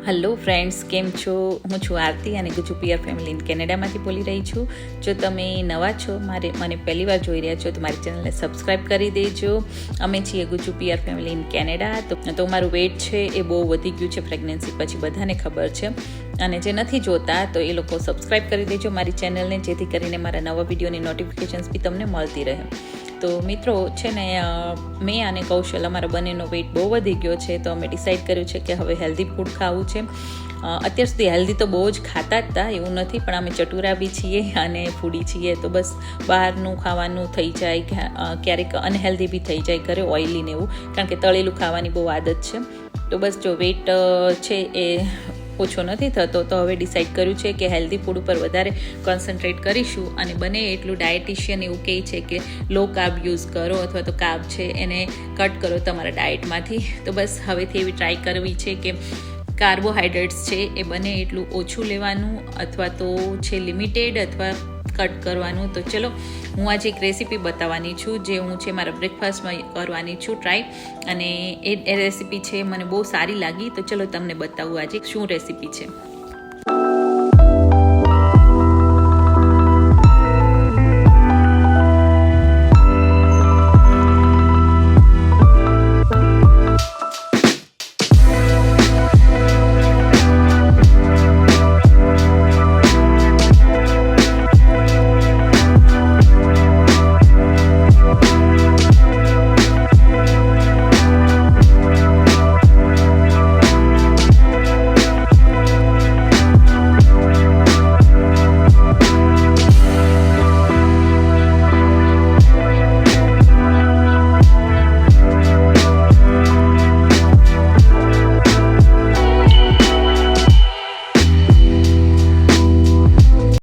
Hello friends, કેમ છો? હું છું આરતી અને ગુજુ પીઆર ફેમિલી ઇન કેનેડામાંથી બોલી રહી છું. જો તમે નવા છો, મને પહેલી વાર જોઈ રહ્યા છો તો મારી ચેનલને સબસ્ક્રાઈબ કરી દેજો. અમે છીએ Gujju PR family in Canada. તો મારું વેઇટ છે એ બહુ વધી ગયું છે પ્રેગ્નન્સી પછી, બધાને ખબર છે. અને જે નથી જોતા તો એ લોકો સબસ્ક્રાઈબ કરી દેજો મારી ચેનલને, જેથી કરીને મારા નવા વિડીયોની નોટિફિકેશન્સ બી તમને મળતી રહે. તો મિત્રો છે ને, મેં અને કૌશલ અમારા બંનેનો વેઇટ બહુ વધી ગયો છે, તો અમે ડિસાઈડ કર્યું છે કે હવે હેલ્ધી ફૂડ ખાવું છે. અત્યાર સુધી હેલ્ધી તો બહુ જ ખાતા જ હતા, એવું નથી, પણ અમે ચટુરા બી છીએ અને ફૂડી છીએ, તો બસ બહારનું ખાવાનું થઈ જાય, ક્યારેક અનહેલ્ધી બી થઈ જાય ઘરે, ઓઇલી ને એવું, કારણ કે તળેલું ખાવાની બહુ આદત છે. તો બસ જો વેઇટ છે એ ઓછો નથી થતો, તો હવે ડિસાઈડ કર્યું છે કે હેલ્ધી ફૂડ ઉપર વધારે કોન્સન્ટ્રેટ કરીશું. અને બને એટલું ડાયટિશિયન એવું કહે છે કે લો કાર્બ યુઝ કરો, અથવા તો કાર્બ છે એને કટ કરો તમારા ડાયટમાંથી. તો બસ હવેથી એવી ટ્રાય કરવી છે કે કાર્બોહાઈડ્રેટ્સ છે એ બને એટલું ઓછું લેવાનું, અથવા તો છે લિમિટેડ, અથવા કટ કરવાનું. તો ચલો, હું આજે એક રેસીપી બતાવવાની છું, જે હું છે મારા બ્રેકફાસ્ટમાં કરવાની છું ટ્રાય, અને એ રેસીપી છે મને બહુ સારી લાગી. તો ચલો તમને બતાવું આજે શું રેસીપી છે.